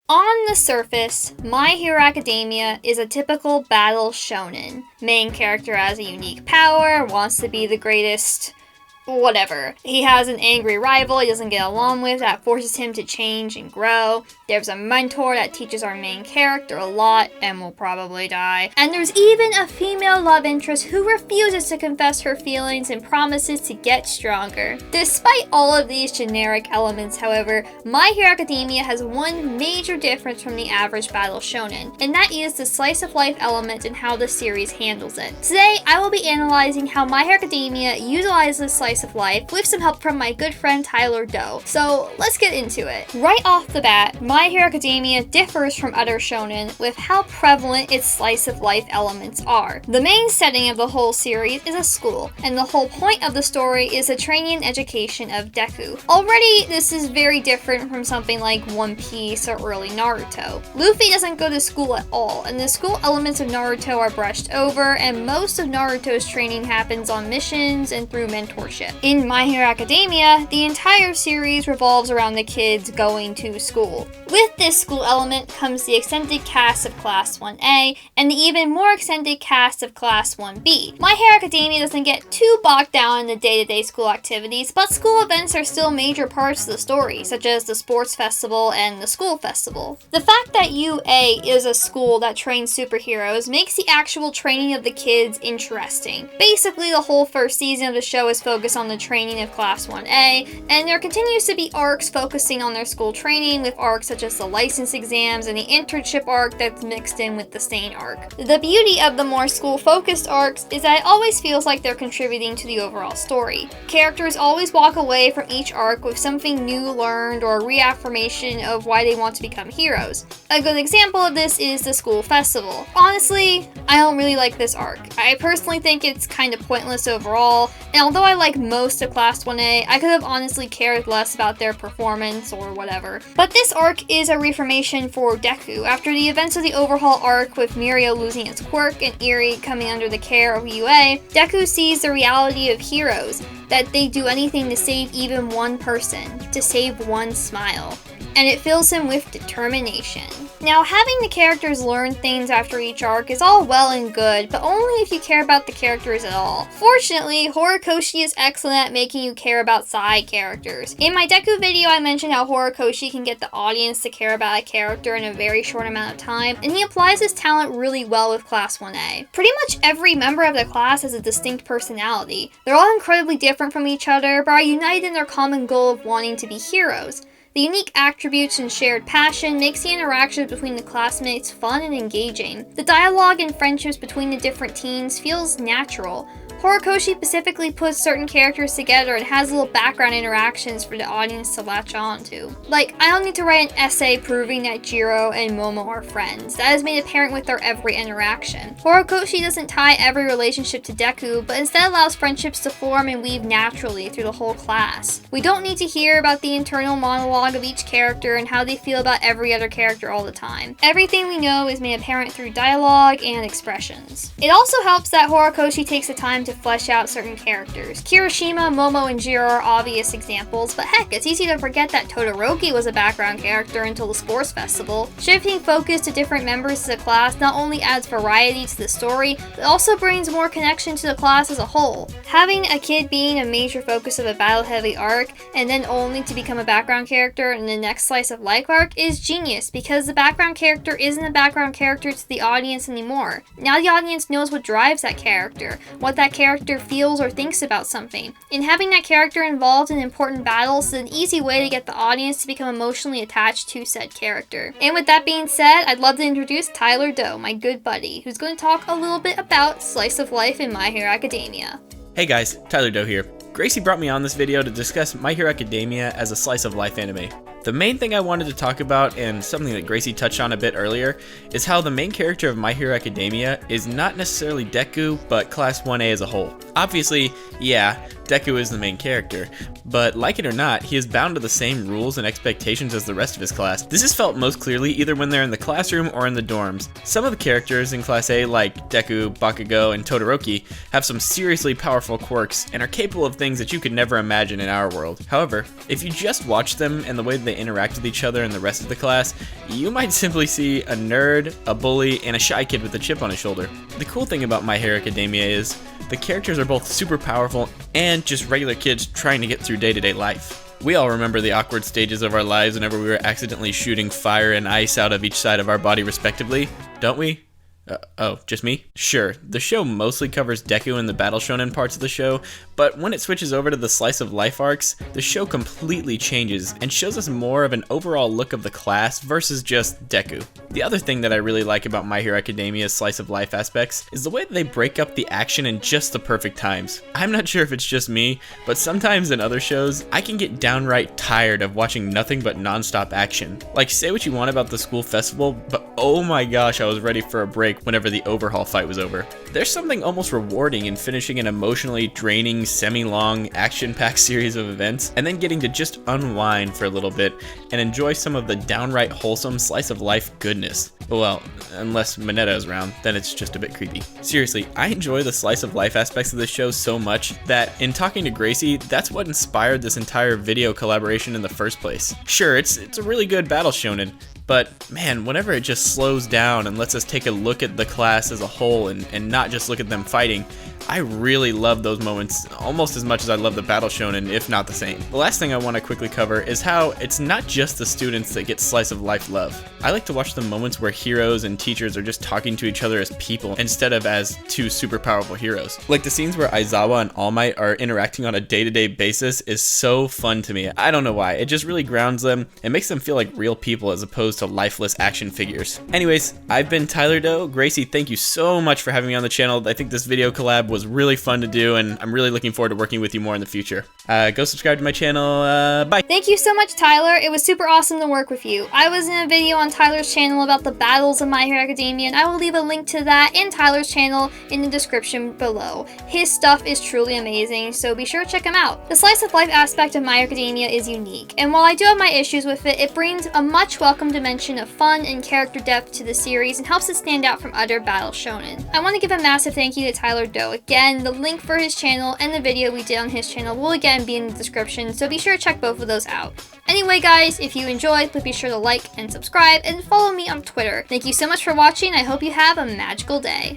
On the surface, My Hero Academia is a typical battle shonen. Main character has a unique power, wants to be the greatest, whatever. He has an angry rival he doesn't get along with that forces him to change and grow. There's a mentor that teaches our main character a lot and will probably die. And there's even a female love interest who refuses to confess her feelings and promises to get stronger. Despite all of these generic elements, however, My Hero Academia has one major difference from the average battle shonen, and that is the slice of life element and how the series handles it. Today, I will be analyzing how My Hero Academia utilizes slice of life with some help from my good friend Tyler Doe. So let's get into it. Right off the bat, My Hero Academia differs from other shonen with how prevalent its slice of life elements are. The main setting of the whole series is a school, and the whole point of the story is the training and education of Deku. Already, this is very different from something like One Piece or early Naruto. Luffy doesn't go to school at all, and the school elements of Naruto are brushed over, and most of Naruto's training happens on missions and through mentorship. In My Hero Academia, the entire series revolves around the kids going to school. With this school element comes the extended cast of Class 1A and the even more extended cast of Class 1B. My Hero Academia doesn't get too bogged down in the day-to-day school activities, but school events are still major parts of the story, such as the sports festival and the school festival. The fact that UA is a school that trains superheroes makes the actual training of the kids interesting. Basically, the whole first season of the show is focused on the training of Class 1A, and there continues to be arcs focusing on their school training, with arcs such as the license exams and the internship arc that's mixed in with the Stain arc. The beauty of the more school-focused arcs is that it always feels like they're contributing to the overall story. Characters always walk away from each arc with something new learned or a reaffirmation of why they want to become heroes. A good example of this is the school festival. Honestly, I don't really like this arc. I personally think it's kind of pointless overall, and although I like most of Class 1A, I could have honestly cared less about their performance or whatever. But this arc is a reformation for Deku. After the events of the overhaul arc with Mirio losing its quirk and Eri coming under the care of UA, Deku sees the reality of heroes, that they do anything to save even one person, to save one smile. And it fills him with determination. Now, having the characters learn things after each arc is all well and good, but only if you care about the characters at all. Fortunately, Horikoshi is excellent at making you care about side characters. In my Deku video, I mentioned how Horikoshi can get the audience to care about a character in a very short amount of time, and he applies his talent really well with Class 1A. Pretty much every member of the class has a distinct personality. They're all incredibly different from each other, but are united in their common goal of wanting to be heroes. The unique attributes and shared passion makes the interactions between the classmates fun and engaging. The dialogue and friendships between the different teens feels natural. Horikoshi specifically puts certain characters together and has little background interactions for the audience to latch on to. Like, I don't need to write an essay proving that Jiro and Momo are friends. That is made apparent with their every interaction. Horikoshi doesn't tie every relationship to Deku, but instead allows friendships to form and weave naturally through the whole class. We don't need to hear about the internal monologue of each character and how they feel about every other character all the time. Everything we know is made apparent through dialogue and expressions. It also helps that Horikoshi takes the time to flesh out certain characters. Kirishima, Momo, and Jiro are obvious examples, but heck, it's easy to forget that Todoroki was a background character until the sports festival. Shifting focus to different members of the class not only adds variety to the story, but also brings more connection to the class as a whole. Having a kid being a major focus of a battle-heavy arc, and then only to become a background character in the next slice of life arc is genius, because the background character isn't a background character to the audience anymore. Now the audience knows what drives that character, what that character feels or thinks about something, and having that character involved in important battles is an easy way to get the audience to become emotionally attached to said character. And with that being said, I'd love to introduce Tyler Doe, my good buddy, who's going to talk a little bit about slice of life in My Hero Academia. Hey guys, Tyler Doe here. Gracie brought me on this video to discuss My Hero Academia as a slice of life anime. The main thing I wanted to talk about, and something that Gracie touched on a bit earlier, is how the main character of My Hero Academia is not necessarily Deku, but Class 1A as a whole. Obviously, yeah, Deku is the main character, but like it or not, he is bound to the same rules and expectations as the rest of his class. This is felt most clearly either when they're in the classroom or in the dorms. Some of the characters in Class A, like Deku, Bakugo, and Todoroki, have some seriously powerful quirks and are capable of things that you could never imagine in our world. However, if you just watch them and the way they interact with each other and the rest of the class, you might simply see a nerd, a bully, and a shy kid with a chip on his shoulder. The cool thing about My Hero Academia is the characters are both super powerful and just regular kids trying to get through day-to-day life. We all remember the awkward stages of our lives whenever we were accidentally shooting fire and ice out of each side of our body respectively, don't we? Oh, just me? Sure, the show mostly covers Deku and the battle shonen parts of the show, but when it switches over to the slice of life arcs, the show completely changes and shows us more of an overall look of the class versus just Deku. The other thing that I really like about My Hero Academia's slice of life aspects is the way that they break up the action in just the perfect times. I'm not sure if it's just me, but sometimes in other shows, I can get downright tired of watching nothing but non-stop action. Like, say what you want about the school festival, but oh my gosh, I was ready for a break whenever the overhaul fight was over. There's something almost rewarding in finishing an emotionally draining, semi-long, action-packed series of events, and then getting to just unwind for a little bit and enjoy some of the downright wholesome slice of life goodness. Well, unless Mineta is around, then it's just a bit creepy. Seriously, I enjoy the slice of life aspects of this show so much that in talking to Gracie, that's what inspired this entire video collaboration in the first place. Sure, it's a really good battle shonen, but man, whenever it just slows down and lets us take a look at the class as a whole and not just look at them fighting, I really love those moments almost as much as I love the battle shonen, if not the same. The last thing I want to quickly cover is how it's not just the students that get slice of life love. I like to watch the moments where heroes and teachers are just talking to each other as people instead of as two super powerful heroes. Like the scenes where Aizawa and All Might are interacting on a day-to-day basis is so fun to me. I don't know why, it just really grounds them and makes them feel like real people as opposed to lifeless action figures. Anyways, I've been Tyler Doe. Gracie, thank you so much for having me on the channel. I think this video collab was really fun to do, and I'm really looking forward to working with you more in the future. Go subscribe to my channel. Bye. Thank you so much, Tyler. It was super awesome to work with you. I was in a video on Tyler's channel about the battles of My Hero Academia, and I will leave a link to that and Tyler's channel in the description below. His stuff is truly amazing, so be sure to check him out. The slice of life aspect of My Hero Academia is unique, and while I do have my issues with it, it brings a much welcome dimension of fun and character depth to the series and helps it stand out from other battle shonen. I want to give a massive thank you to Tyler Doe. Again, the link for his channel and the video we did on his channel will again be in the description, so be sure to check both of those out. Anyway guys, if you enjoyed, please be sure to like and subscribe and follow me on Twitter. Thank you so much for watching. I hope you have a magical day.